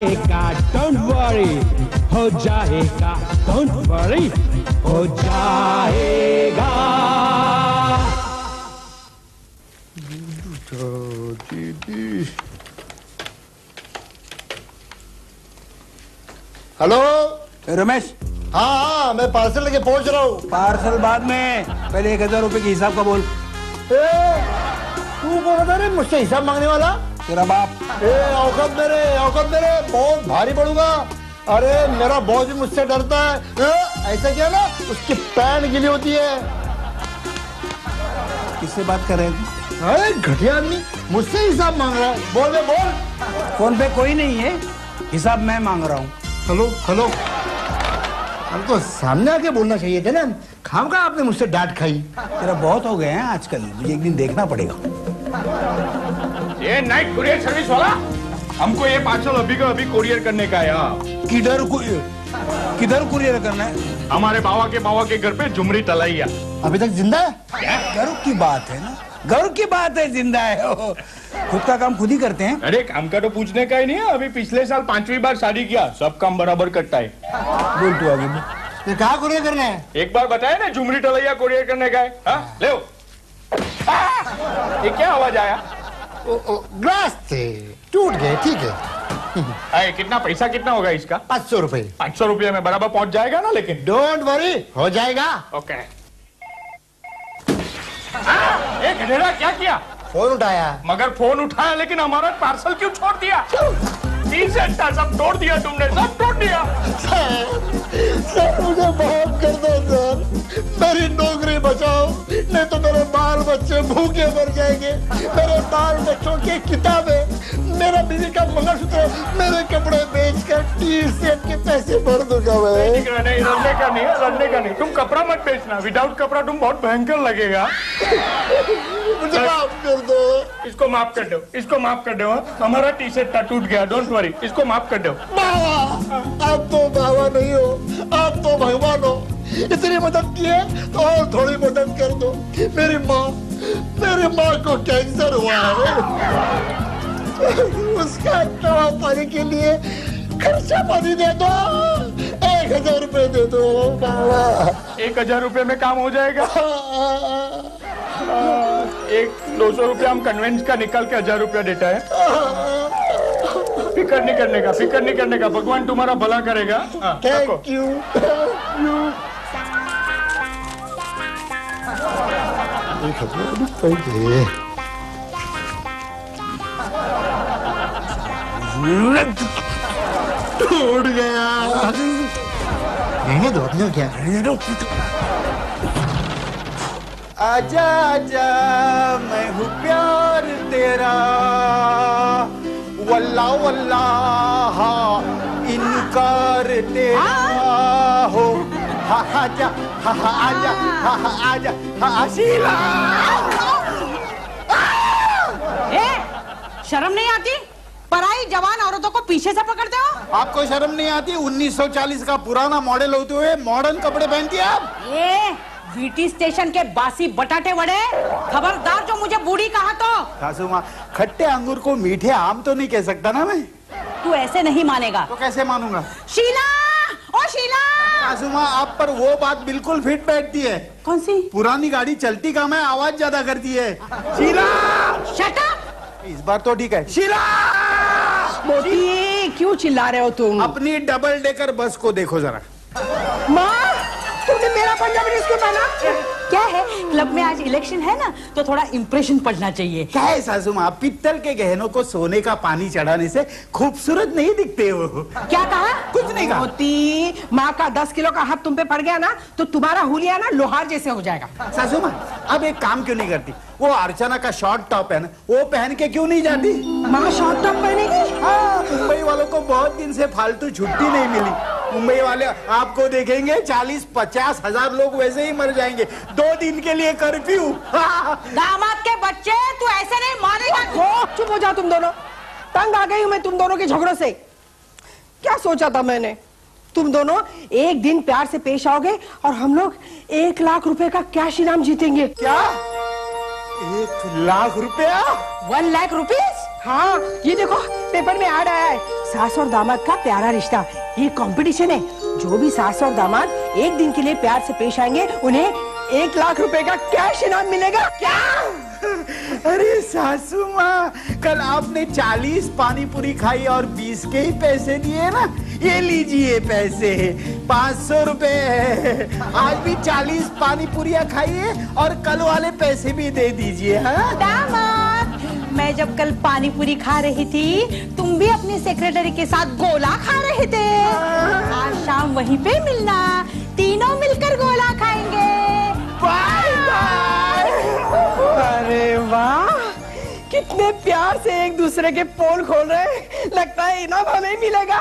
Don't worry, हो जाएगा. Don't worry, हो जाएगा. हेलो रमेश. हाँ, मैं पार्सल लेके पहुंच रहा हूँ. पार्सल बाद में, पहले 1000 रुपए के हिसाब का बोल. तू कौन होता है मुझसे हिसाब मांगने वाला? तेरा बाप. औकात मेरे बहुत भारी पड़ूंगा. अरे मेरा बॉस भी मुझसे डरता है. ऐसा क्या ना, उसकी पैंट गिली होती है. किससे बात कर रहे हैं? अरे घटिया आदमी मुझसे हिसाब मांग रहा है. बोल बोल. फोन पे कोई नहीं है, हिसाब मैं मांग रहा हूँ. हेलो हमको सामने आके बोलना चाहिए था ना. खामखा आपने मुझसे डांट खाई. तेरा बहुत हो गए हैं आजकल, मुझे एक दिन देखना पड़ेगा. ये नाइट कुरियर सर्विस वाला, हमको ये पार्सल अभी का अभी कुरियर करने का है. किधर कुरियर करना है? हमारे बावा के घर पे झुमरी तलैया. अभी तक जिंदा है? गर्व की बात है ना, गर्व की बात है. जिंदा है वो. खुद का काम खुद ही करते हैं. अरे काम का तो पूछने का ही नहीं है. अभी पिछले साल 5वीं बार शादी किया, सब काम बराबर करता है. बोल तू आगे बोल. ये कहाँ कुरियर करना है? एक बार बताया ना, झुमरी तलैया कुरियर करने का है. हाँ ले ये क्या आवाज आया? ग्लास थे, टूट गए. ठीक है. कितना पैसा कितना होगा इसका? 500 रुपए. 500 रुपये में बराबर पहुंच जाएगा ना? लेकिन डोंट वरी, हो जाएगा. ओके. ये गधेड़ा क्या किया? फोन उठाया. मगर फोन उठाया लेकिन हमारा पार्सल क्यों छोड़ दिया? 3 सेंटर सब तोड़ दिया तुमने, सब तोड़ दिया. सर मुझे माफ कर दो सर. मेरी नौकरी बचाओ, नहीं तो मेरे बाल बच्चे भूखे मर जाएंगे. मेरे बाल बच्चों की किताबें, मेरा बीवी का मंगलसूत्र, मेरे कपड़े बेचकर टी-शर्ट के पैसे भर दूंगा मैं. नहीं, लड़ने का नहीं. तुम कपड़ा मत बेचना. विदाउट कपड़ा तुम बहुत भयंकर लगेगा. मुझे माफ कर दो. इसको माफ कर दो. हमारा टी-शर्ट टूट गया. डोंट वरी, इसको माफ कर दो. बाबा, आप तो बाबा नहीं हो, आप तो भगवान हो. इतनी मदद की है तो और थोड़ी मदद कर दो. मेरी माँ को कैंसर हुआ है. उसका दवा पानी के लिए खर्चा पानी दे दो. 1000 रुपए दे दो बाबा. 1000 रुपये में काम हो जाएगा. 200 रुपया हम कन्वेंस का निकाल के 1000 रुपया देता है. फिकर नहीं करने का. भगवान तुम्हारा भला करेगा. Thank you. टूट गया. रहने दो क्या. आजा आजा मैं हूँ प्यार तेरा, वल्ला वल्ला इनकार तेरा हो. आजा शीला. शर्म नहीं आती? पराई जवान औरतों को पीछे से पकड़ते हो. आपको शर्म नहीं आती? 1940 का पुराना मॉडल होते हुए मॉडर्न कपड़े पहनती है आप. ये वीटी स्टेशन के बासी बटाटे वड़े. खबरदार जो मुझे बूढ़ी कहा तो. सासू माँ, खट्टे अंगूर को मीठे आम तो नहीं कह सकता ना मैं. तू ऐसे नहीं मानेगा. तो कैसे मानूंगा? शीला, ओ शीला. सासू माँ, आप पर वो बात बिल्कुल फिट बैठती है. कौन सी? पुरानी गाड़ी चलती कम है, आवाज ज्यादा करती है. शीला. Shut up. इस बार तो ठीक है. शीला. मोती, क्यों चिल्ला रहे हो तुम? अपनी डबल डेकर बस को देखो जरा. माँ, तुमने मेरा पंजाबी ड्रेस क्यों पहना? क्या है, क्लब में आज इलेक्शन है ना, तो थोड़ा इंप्रेशन पड़ना चाहिए. क्या है सासू माँ, पित्तल के गहनों को सोने का पानी चढ़ाने से खूबसूरत नहीं दिखते हो. क्या कहा? कुछ नहीं कहा. मोती, माँ का 10 किलो का हाथ तुम पे पड़ गया ना, तो तुम्हारा हुलिया ना लोहार जैसे हो जाएगा. सासू माँ, अब एक काम क्यों नहीं करती? वो अर्चना का शॉर्ट टॉप है ना, वो पहन के क्यों नहीं जाती? माँ शॉर्ट टॉप पहनेगी? हाँ, मुंबई वालों को बहुत दिन से फालतू छुट्टी नहीं मिली. मुंबई वाले आपको देखेंगे, 40-50 हजार लोग वैसे ही मर जाएंगे. 2 दिन के लिए कर्फ्यू. दामाद के बच्चे, तू ऐसे नहीं मानेगा. चुप हो जाओ तुम दोनों. तंग आ गई हूं मैं तुम दोनों के झगड़ों से. क्या सोचा था मैंने, तुम दोनों एक दिन प्यार से पेश आओगे और हम लोग 1 लाख रुपए का कैश इनाम जीतेंगे. क्या? 1 लाख रुपया? 1 लाख रुपीज? हाँ, ये देखो पेपर में ऐड आया है, सास और दामाद का प्यारा रिश्ता। ये कंपटीशन है, जो भी सास और दामाद एक दिन के लिए प्यार से पेश आएंगे उन्हें 1 लाख रुपए का कैश इनाम मिलेगा। क्या? अरे सासू माँ, कल आपने 40 पानी पूरी खाई और 20 के ही पैसे दिए ना, ये लीजिए पैसे 500 रुपए। आज भी 40 पानी पूरियाँ खाइए और कल वाले पैसे भी दे दीजिए। हाँ दामाद, मैं जब कल पानी पूरी खा रही थी, तुम भी अपनी सेक्रेटरी के साथ गोला खा रहे थे। आज शाम वहीं पे मिलना, तीनों मिलकर गोला खाएंगे। Bye bye. अरे वाह, कितने प्यार से एक दूसरे के पोल खोल रहे हैं। लगता है इनाम हमें मिलेगा।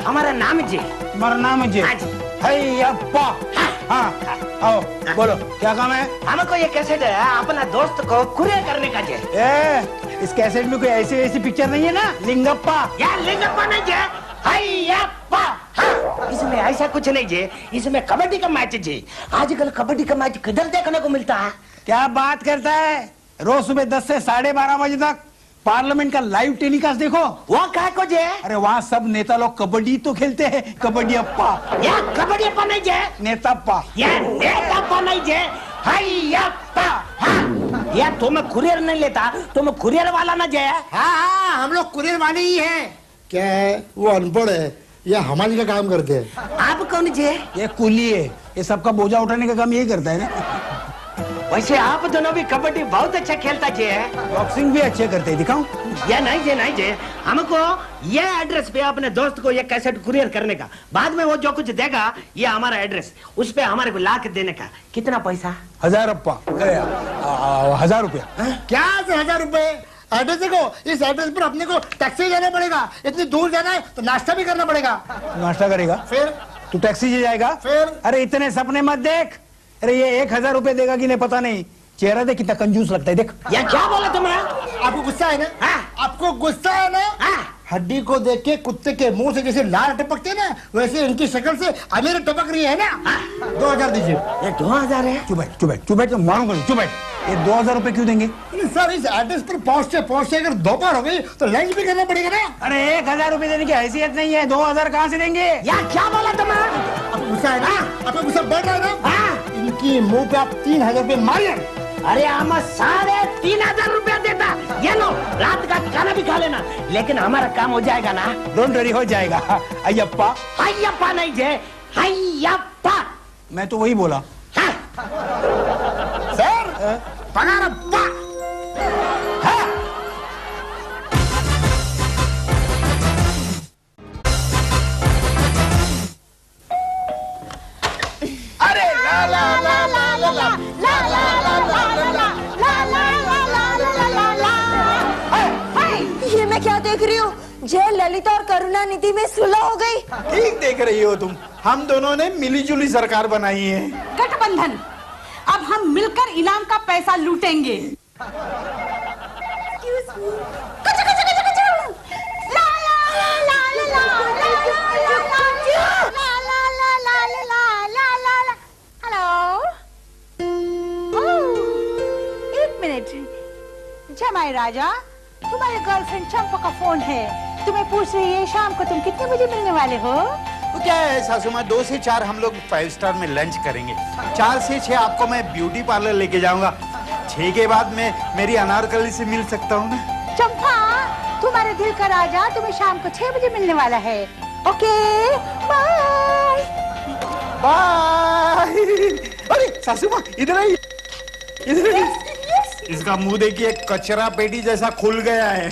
हमारा नाम जी। हमारा नाम जी। अप्पा। हाँ, आओ बोलो क्या काम है? हमको ये कैसेट है अपना दोस्त को कुरियर करने का जी। इस कैसेट में कोई ऐसी पिक्चर नहीं है ना? लिंगप्पा। यार लिंगप्पा नहीं जी, अप्पा। हाँ, इसमें ऐसा कुछ नहीं जी, इसमें कबड्डी का मैच जी। आजकल कबड्डी का मैच किधर देखने को मिलता है? क्या बात करता है? रोज सुबह 10 से 12:30 बजे तक पार्लियामेंट का लाइव टेलीकास्ट देखो। वो क्या को जे? अरे वहाँ सब नेता लोग कबड्डी तो खेलते हैं। कबड्डी अप्पा। यार कबड्डी अप्पा नहीं जे, नेताप्पा। यार नेताप्पा नहीं जे, अप्पा। हाँ, यार तुम्हें कुरियर नहीं लेता, तुम कुरियर वाला ना जे। हाँ, हम लोग कुरियर वाले ही हैं। क्या है? वो अनपढ़ है या हमारी का काम करते हैं? आप कौन जे? ये कुली है, ये सबका बोझा उठाने का काम यही करता है ना। वैसे आप दोनों भी कबड्डी बहुत अच्छा खेलता जे। बॉक्सिंग भी अच्छे करते हैं, दिखाऊं? ये नहीं जे, हमको ये एड्रेस पे अपने दोस्त को ये कैसेट कुरियर करने का, बाद में वो जो कुछ देगा ये हमारा एड्रेस, उस पे हमारे को लाख देने का। कितना पैसा? 1000 अप्पा। 1000 रुपया। क्या 1000 रुपए? एड्रेस देखो, इस एड्रेस पर अपने को टैक्सी जाना पड़ेगा। इतनी दूर जाना है तो नाश्ता भी करना पड़ेगा। नाश्ता करेगा? फिर तू टैक्सी से जाएगा? फिर? अरे इतने सपने मत देख। अरे ये 1000 रुपए देगा कि नहीं पता नहीं। चेहरा देख कितना कंजूस लगता है, देख। या क्या बोला तुमने? आपको गुस्सा है ना? आपको गुस्सा है ना? हड्डी को देख के कुत्ते के मुंह से जैसे लार टपकते ना, वैसे इनकी शक्ल से अमीर टपक रही है ना। 2000 दीजिए। ये 2000 है? चुप बैठ, मारूंगा। चुप बैठ। ये 2000 रुपए क्यों देंगे? सर, इस एड्रेस पर पहुंचते अगर दोपहर हो गई तो लंच भी करना पड़ेगा ना। अरे 1000 रुपए देने की हैसियत नहीं है, 2000 कहाँ से देंगे? या क्या बोला तुमने? आपको गुस्सा है ना? आपका गुस्सा बढ़ रहा है ना? इनकी मुंह पे आप 3000 रुपए मारिए। अरे हम 3500 रुपया देता, ये लो रात का खाना भी खा लेना, लेकिन हमारा काम हो जाएगा ना? डोंट वरी, हो जाएगा। अय्यप्पा। अय्यप्पा नहीं जे, अय्यप्पा। मैं तो वही बोला। हाँ। सर, पगार अप्पा। हाँ। अरे ला ला ला ला ला ला ला ला ला ला ये मैं क्या देख रही हूँ? जय ललिता और करुणानिधि में सुलह हो गई। ठीक देख रही हो तुम। हम दोनों ने मिलीजुली सरकार बनाई है। गठबंधन। अब हम मिलकर इनाम का पैसा लूटेंगे। हेलो, एक मिनट। जमाई राजा, तुम्हारे गर्लफ्रेंड चंपा का फोन है, तुम्हें पूछ रही है शाम को तुम कितने बजे मिलने वाले हो? तो क्या है सासू माँ, 2 से 4 हम लोग 5 स्टार में लंच करेंगे। 4 से 6 आपको मैं ब्यूटी पार्लर लेके जाऊंगा। 6 के बाद मैं मेरी अनारकली से मिल सकता हूँ ना। चंपा, तुम्हारे दिल का राजा तुम्हें शाम को 6 बजे मिलने वाला है। Okay, bye bye. अरे सासू माँ, इधर आई, इधर आई। इसका मुंह देखिए, कचरा पेटी जैसा खुल गया है।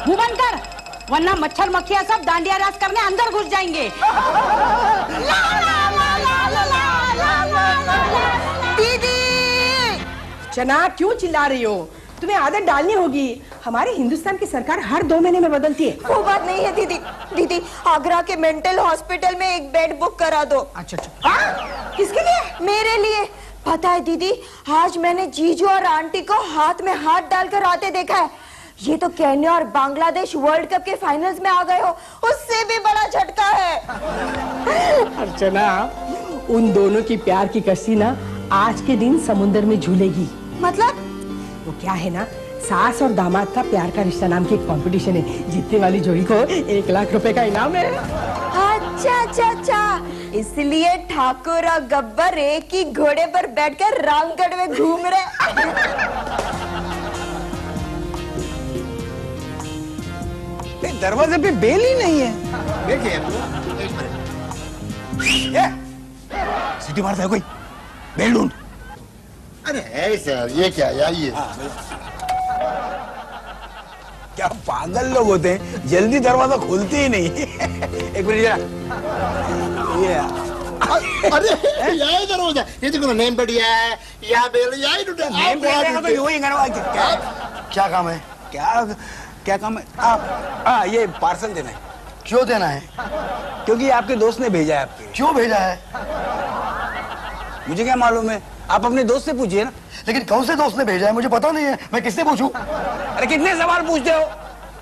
मुंह बंद कर, वरना मच्छर मक्खियाँ सब दांडिया राज करने अंदर घुस जाएंगे। दीदी, चना क्यों चिल्ला रही हो? तुम्हें आदत डालनी होगी। हमारे हिंदुस्तान की सरकार हर 2 महीने में बदलती है। वो बात नहीं है दीदी। दीदी, आगरा के मेंटल हॉस्पिटल में एक बेड बुक करा दो। अच्छा। किसके लिए? मेरे लिए। पता है दीदी, आज मैंने जीजू और आंटी को हाथ में हाथ डालकर आते देखा है। ये तो केन्या और बांग्लादेश वर्ल्ड कप के फाइनल्स में आ गए हो, उससे भी बड़ा झटका है। अर्चना, उन दोनों की प्यार की कश्ती ना आज के दिन समुद्र में झूलेगी। मतलब? वो क्या है ना, सास और दामाद का प्यार का रिश्ता नाम की एक कंपटीशन है। जीतने वाली जोड़ी को 1 लाख रुपए का इनाम है। अच्छा अच्छा अच्छा, इसलिए ठाकुर और गब्बर एक ही घोड़े पर बैठकर रामगढ़ में घूम रहे। दरवाजे पे बेल ही नहीं है। देखिए सीटी मारता है कोई, बेल ढूंढ। अरे है सर, ये क्या है? आइए। क्या पागल लोग होते हैं, जल्दी दरवाजा खोलते ही नहीं। एक मिनट जरा, ये अरे यही दरवाजा, ये देखो नेम प्लेट है, यहाँ बेल यही ढूंढे। नेम प्लेट है तो वही करवा। क्या काम है? क्या काम है? आप ये पार्सल देना है। क्यों देना है? क्योंकि आपके दोस्त ने भेजा है आपके। क्यों भेजा है? मुझे क्या मालूम है, आप अपने दोस्त से पूछिए ना। लेकिन कौन से दोस्त ने भेजा है मुझे पता नहीं है, मैं किससे पूछूं? अरे कितने सवाल पूछते हो,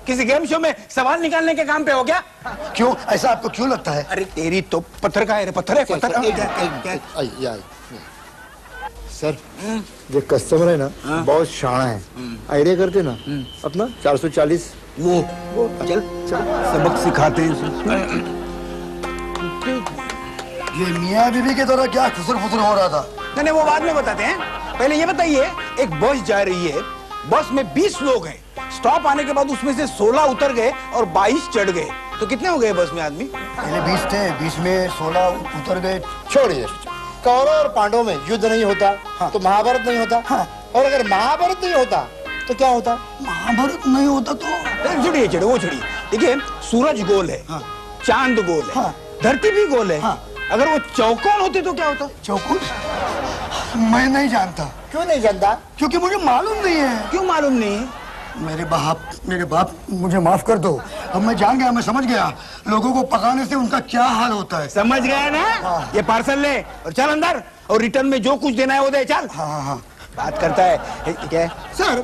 किसी गेम शो में सवाल निकालने के काम पे हो क्या? क्यों, ऐसा आपको क्यों लगता है? अरे तेरी तो पत्थर का है रे, पत्थर है पत्थर। सर, जो कस्टमर है ना बहुत शाना है, आइडिया करते ना अपना 440 वो चल सबक सिखाते हैं। ये मियाँ बीवी के तरह क्या खुसर फुसर हो रहा था? नहीं वो बाद में बताते हैं, पहले ये बताइए, एक बस जा रही है, बस में 20 लोग हैं, स्टॉप आने के बाद उसमें से 16 उतर गए और 22 चढ़ गए, तो कितने हो गए बस में आदमी? पहले 20 थे, 20 में 16 उतर गए। छोड़िए, कौरव और पांडवों में युद्ध नहीं होता तो महाभारत नहीं होता। और अगर महाभारत नहीं होता तो क्या होता? महाभारत नहीं होता तो छोड़िए चढ़ो, वो छोड़िए। देखिए सूरज गोल है, चांद गोल है, धरती भी गोल है। अगर वो चौकोन होते तो क्या होता? चौकोन? मैं नहीं जानता। क्यों नहीं जानता? क्योंकि मुझे मालूम नहीं है। क्यों मालूम नहीं है? मेरे बाप मुझे माफ कर दो, अब मैं जान गया, मैं समझ गया लोगों को पकाने से उनका क्या हाल होता है। समझ गया ना? ये पार्सल ले और चल अंदर, और रिटर्न में जो कुछ देना है वो दे। चल। हाँ। बात करता है क्या है? सर,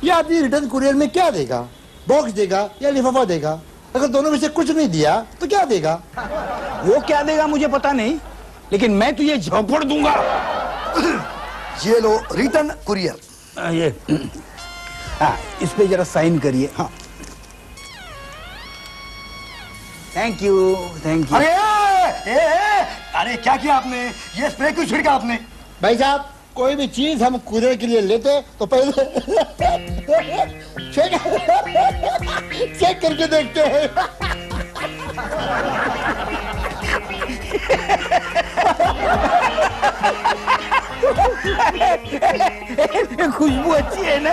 ये आदमी रिटर्न कुरियर में क्या देगा? बॉक्स देगा या लिफाफा देगा? अगर दोनों में से कुछ नहीं दिया तो क्या देगा? वो क्या देगा मुझे पता नहीं, लेकिन मैं तुझे झोंपड़ दूंगा। ये लो रिटर्न कुरियर। ये इस पे जरा साइन करिए। हाँ, थैंक यू। अरे क्या किया आपने? ये स्प्रे क्यों छिड़का आपने? भाई साहब, कोई भी चीज हम कुरियर के लिए लेते तो पहले चेक करके देखते हैं। खुशबू अच्छी है ना?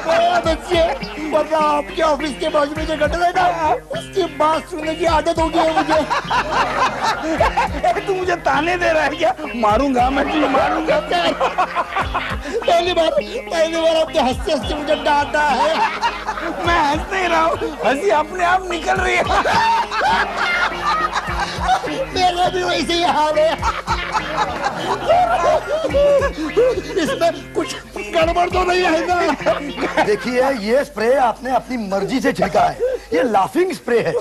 बहुत अच्छी है, वरना आपके ऑफिस के बाजू में जो गटर है ना, उसकी बात सुनने की आदत हो गई है मुझे। तू मुझे ताने दे रहा है क्या? मारूंगा मैं तुझे, मारूंगा। पहली बार आपने हंसते हंसते मुझे डांटा है। मैं हंस नहीं रहा हूँ, हंसी अपने आप निकल रही है। मेरा भी वैसे ही हाल है। इसमें कुछ गड़बड़ तो नहीं है ना? देखिए, ये स्प्रे आपने अपनी मर्जी से छिड़का है, ये लाफिंग स्प्रे है।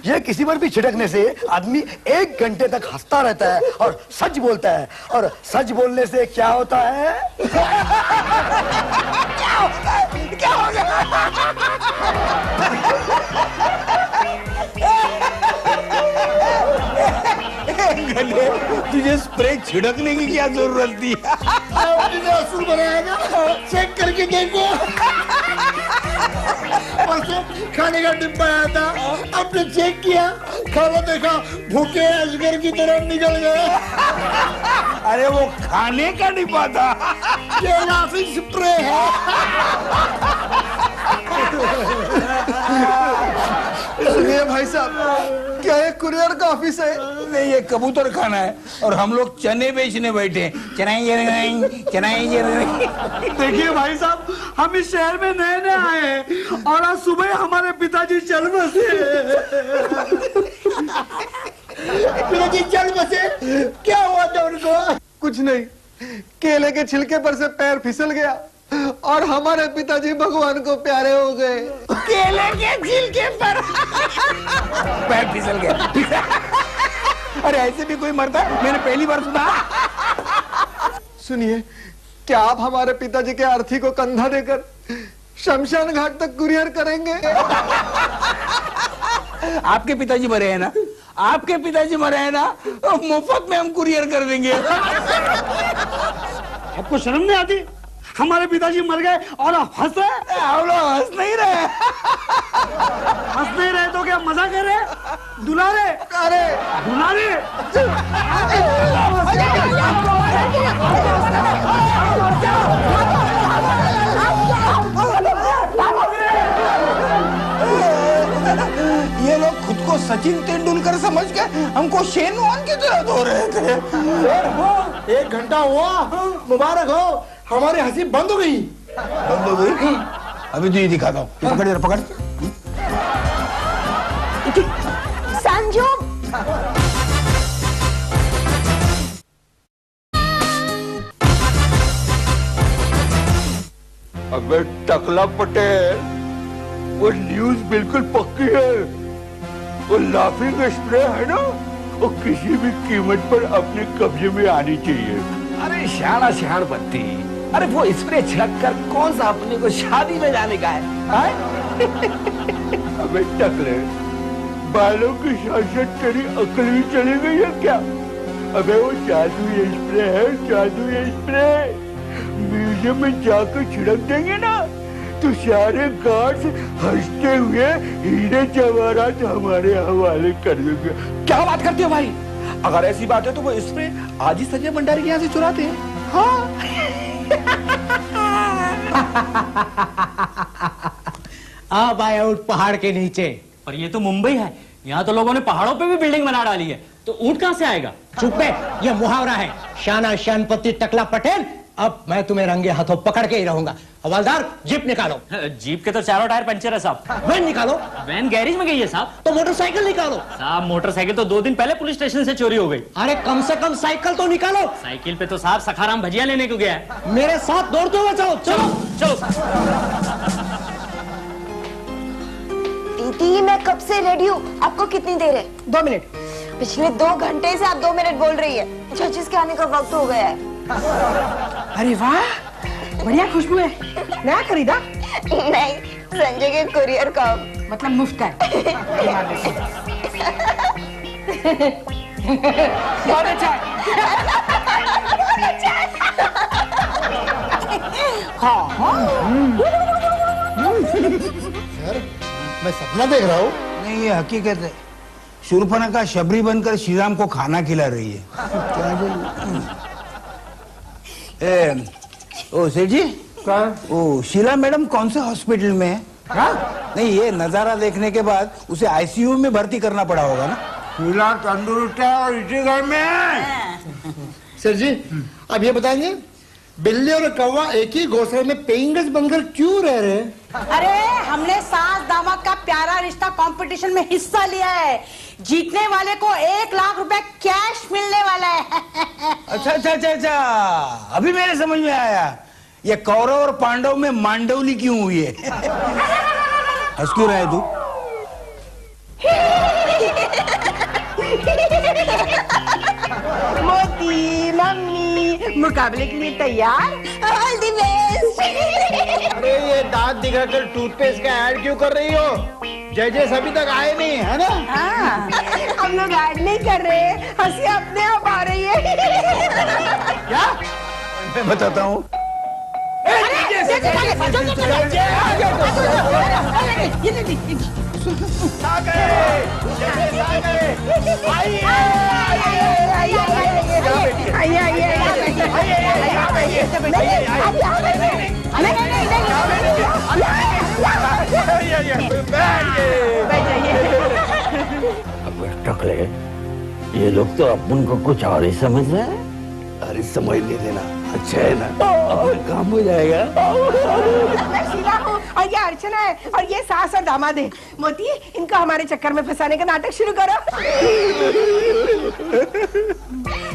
ये किसी पर भी छिड़कने से आदमी 1 घंटे तक हंसता रहता है और सच बोलता है, और सच बोलने से क्या होता है? क्या होगा? तुझे स्प्रे छिड़कने की क्या जरूरत थी? असुर बनाएगा, चेक करके देखो। परसों खाने का डिब्बा आया था, आपने चेक किया, खाना देखा, भूखे अजगर की तरह निकल गए। अरे वो खाने का डिब्बा था, ये लाफिंग स्प्रे है। इसलिए भाई साहब, क्या ये कुरियर का ऑफिस है? नहीं, ये कबूतर खाना है, और हम लोग चने बेचने बैठे। चनाई। देखिए भाई साहब, हम इस शहर में नए आए हैं और आज सुबह हमारे पिताजी चल बसे। पिताजी चल बसे? क्या हुआ था उनको? कुछ नहीं, केले के छिलके पर से पैर फिसल गया और हमारे पिताजी भगवान को प्यारे हो गए। केले के झील के पर पैर फिसल गया। अरे ऐसे भी कोई मरता है? मैंने पहली बार सुना। सुनिए, क्या आप हमारे पिताजी के अर्थी को कंधा देकर शमशान घाट तक कुरियर करेंगे? आपके पिताजी मरे हैं ना? आपके पिताजी मरे हैं ना? मुफ्त में हम कुरियर कर देंगे। आपको शर्म नहीं आती? हमारे पिताजी मर गए और आप हंस रहे? हम लोग हंस नहीं रहे। हंस नहीं रहे तो क्या मजा कर रहे? दुला रहे? अरे दुला रहे? ये लोग खुद को सचिन तेंदुलकर समझ के हमको शेन वॉर्न की तरह धो रहे थे। 1 घंटा हुआ, मुबारक हो, हमारी हंसी बंद हो गई। बंद हो गई? अभी तो ये दिखाता हूँ। पकड़ जरा, पकड़। संजू, अबे टकला पटेल, वो न्यूज बिल्कुल पक्की है। वो लाफिंग स्प्रे है ना, वो किसी भी कीमत पर अपने कब्जे में आनी चाहिए। अरे शाना शान बत्ती, अरे वो स्प्रे छिड़क कर कौन सा अपने को शादी में जाने का है? अबे टकले, बालों की शासन तेरी अकल भी चली गई है क्या? अबे वो जादुई स्प्रे है, जादुई स्प्रे। म्यूजियम में जाकर छिड़क देंगे ना तो सारे गार्ड्स हंसते हुए हीरे जवाहरात हमारे हवाले कर देंगे। क्या बात करते हो भाई? अगर ऐसी बात है तो वो स्प्रे आज ही संजय भंडारी के यहाँ से चुराते हैं। हाँ। अब आए ऊँट पहाड़ के नीचे। पर ये तो मुंबई है, यहाँ तो लोगों ने पहाड़ों पे भी बिल्डिंग बना डाली है, तो ऊँट कहाँ से आएगा? चुप है, ये मुहावरा है। शाना शानपति टकला पटेल, अब मैं तुम्हें रंगे हाथों पकड़ के ही रहूंगा। हवलदार, जीप निकालो। जीप के तो चारों टायर पंचर है साहब। वैन निकालो। वैन गैरेज में गई है साहब। तो मोटरसाइकिल निकालो। साहब मोटरसाइकिल तो 2 दिन पहले पुलिस स्टेशन से चोरी हो गई। अरे कम से कम साइकिल तो निकालो। साइकिल पे तो साहब सखाराम भजिया लेने को गया है। मेरे साथ दौड़ते हुए चलो। चलो चलो। दीदी मैं कब से रेडी हूँ, आपको कितनी देर है? 2 मिनट। पिछले 2 घंटे से आप 2 मिनट बोल रही है। जजेस के आने का वक्त हो गया है। अरे वाह, बढ़िया खुशबू है। नया खरीदा? नहीं, संजय के कुरियर का। मतलब मुफ्त का है। बहुत अच्छा है। हाँ हाँ। मैं सपना देख रहा हूँ। नहीं, ये हकीकत है। शूर्पणखा शबरी बनकर श्री राम को खाना खिला रही है। क्या बोलूं? ओ सेठ जी, ओ शीला मैडम कौन से हॉस्पिटल में है? हाँ? नहीं, ये नजारा देखने के बाद उसे आईसीयू में भर्ती करना पड़ा होगा ना? शीला तंदुरुस्त है और इसी घर में है। सर जी, अब ये बताएंगे, बिल्ली और कौवा एक ही घोंसले में पेइंग गेस्ट बनकर क्यों रह रहे हैं? अरे हमने सास दामाद का प्यारा रिश्ता कंपटीशन में हिस्सा लिया है। जीतने वाले को 1 लाख रुपए कैश मिलने वाला है। अच्छा अच्छा अच्छा अच्छा, अभी मेरे समझ में आया। ये कौरव और पांडव में मांडवली क्यों हुई है? हंस क्यों रहा है तू? मोती मम्मी मुकाबले के लिए तैयार? All the best. अरे ये दांत दिखाकर टूथपेस्ट का ऐड क्यों कर रही हो? जजेस अभी तक आए नहीं है ना? हाँ, हम लोग ऐड नहीं कर रहे, हंसी अपने आप आ रही है। क्या? मैं बताता हूँ। अब टकले, ये लोग तो अपन को कुछ और ही समझ रहे हैं। अरे समझ नहीं देना, अच्छा है ना, अपना काम हो जाएगा। मैं शीला हूँ और ये अर्चना है और ये सास और दामाद है। मोती, इनको हमारे चक्कर में फंसाने का नाटक शुरू करो।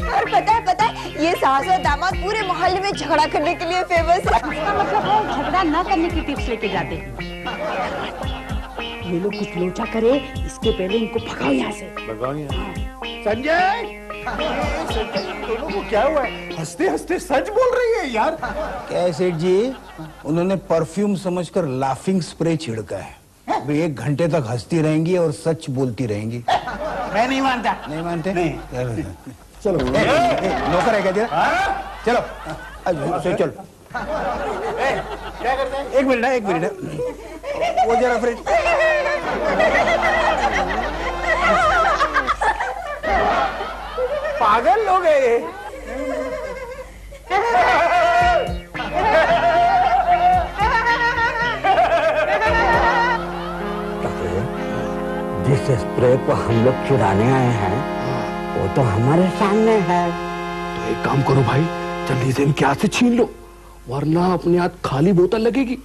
और पता है ये सास और दामाद पूरे मोहल्ले में झगड़ा करने के लिए फेमस है। इसका मतलब है झगड़ा न करने की टिप्स लेके जाते हैं। ये लोग कुछ लोचा करे इसके पहले इनको भगाओ यहाँ से। संजय, दोनों को क्या हुआ है? हंसते हंसते सच बोल रही है यार। क्या है सेठ जी, उन्होंने परफ्यूम समझकर लाफिंग स्प्रे छिड़का है। अभी 1 घंटे तक हंसती रहेंगी और सच बोलती रहेंगी। मैं नहीं मानता। नहीं मानते? नहीं। चलो नौकर है क्या तेरा? चलो चलो। क्या करते हैं? एक मिनट वो जरा फ्रेंड। पागल लोग है ये। जिस स्प्रे को हम लोग चुराने आए हैं वो तो हमारे सामने है। तो एक काम करो भाई, जल्दी से इनके हाथ से छीन लो, वरना अपने हाथ खाली बोतल लगेगी।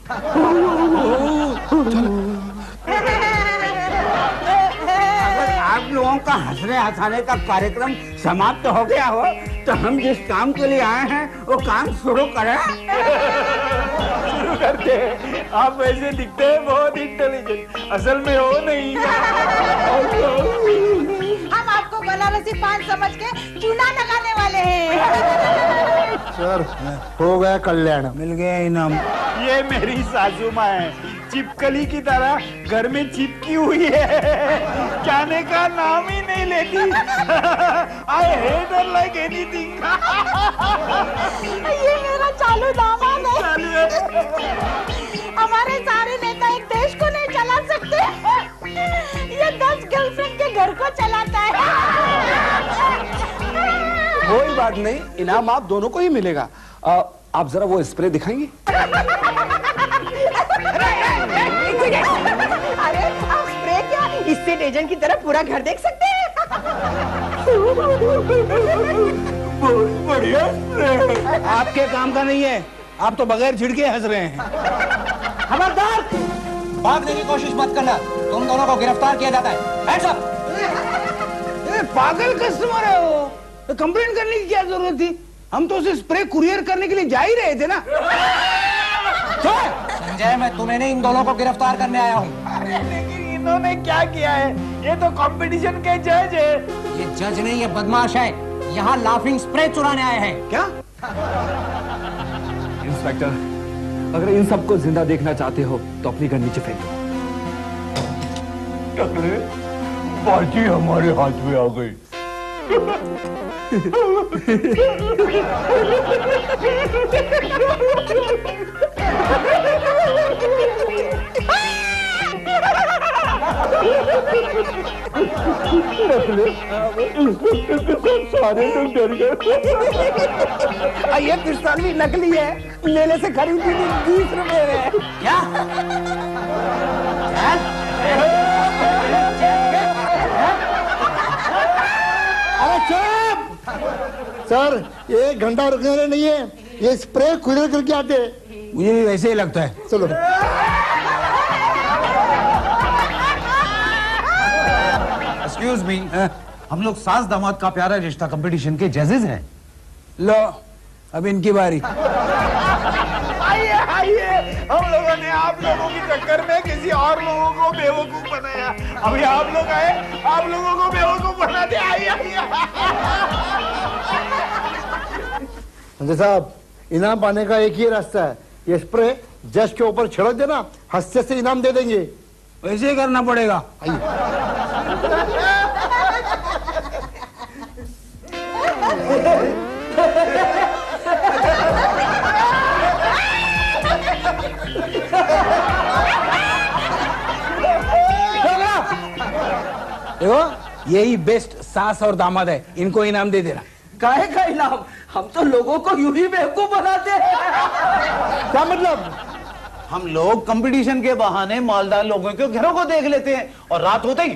आप लोगों का हंसने हंसाने का कार्यक्रम समाप्त हो गया हो तो हम जिस काम के लिए आए हैं वो काम शुरू करें। शुरू करते हैं। आप वैसे दिखते हैं बहुत इंटेलिजेंट, असल में हो नहीं। हम आपको बनारसी पान समझ के चूना लगाने वाले हैं। सर हो गया कल्याण, मिल गया इनाम। ये मेरी सासू माँ है, चिपकली की तरह घर में चिपकी हुई है, जाने का नाम ही नहीं लेती। I hate her like anything. ये मेरा चालू दामाद है। चालू है। हमारे सारे नेता एक देश को नहीं चला सकते, ये 10 गर्लफ्रेंड के घर को चलाता है। कोई बात नहीं, इनाम आप दोनों को ही मिलेगा। आप जरा वो स्प्रे दिखाएंगे? अरे आप स्प्रे क्या, इससे एजेंट की तरह पूरा घर देख सकते हैं। बढ़िया। आपके काम का नहीं है, आप तो बगैर झिड़के हंस रहे हैं। खबरदार, भागने की कोशिश मत करना, तुम दोनों को गिरफ्तार किया जाता है। Hands up. पागल कस्टमर है वो, तो कंप्लेंट करने की क्या जरूरत थी? हम तो उसे स्प्रे कुरियर करने के लिए जा ही रहे थे ना। संजय, मैं तुम्हें नहीं, इन दोनों को गिरफ्तार करने आया हूँ। लेकिन इन्होंने क्या किया है? ये तो कंपटीशन के जज है। ये जज नहीं, ये बदमाश है, यहाँ लाफिंग स्प्रे चुराने आए हैं। क्या? इंस्पेक्टर, अगर इन सबको जिंदा देखना चाहते हो तो अपनी गन नीचे फेंक दो। बाजी हमारे हाथ में आ गई। सारे लोग डर गए। ये पिस्तौल भी नकली है, मेले से खरीदी थी 20 रुपए में। क्या? अरे चुप! सर 1 घंटा रुकने वाले नहीं है, ये स्प्रे कुरियर करके आते। मुझे भी वैसे ही लगता है। चलो एक्सक्यूज मी, हम लोग सास दामाद का प्यारा रिश्ता कंपटीशन के जजेस हैं। लो अब इनकी बारी। आइए आइए, हम लोगों ने आप लोगों की टक्कर में किसी और लोगों को बेवकूफ बनाया, अभी आप लोग आए, आप लोगों को बेवकूफ बना दे। आइए आइए। संजय साहब, इनाम पाने का एक ही रास्ता है, ये स्प्रे जज के ऊपर छिड़क देना, हंसते से इनाम दे देंगे। वैसे ही करना पड़ेगा। आइए। देखो, यही बेस्ट सास और दामाद है, इनको इनाम दे देना। काहे का इनाम? हम तो लोगों को यूं ही बेवकूफ बनाते हैं। क्या मतलब? हम लोग कंपटीशन के बहाने मालदार लोगों के घरों को देख लेते हैं और रात होते ही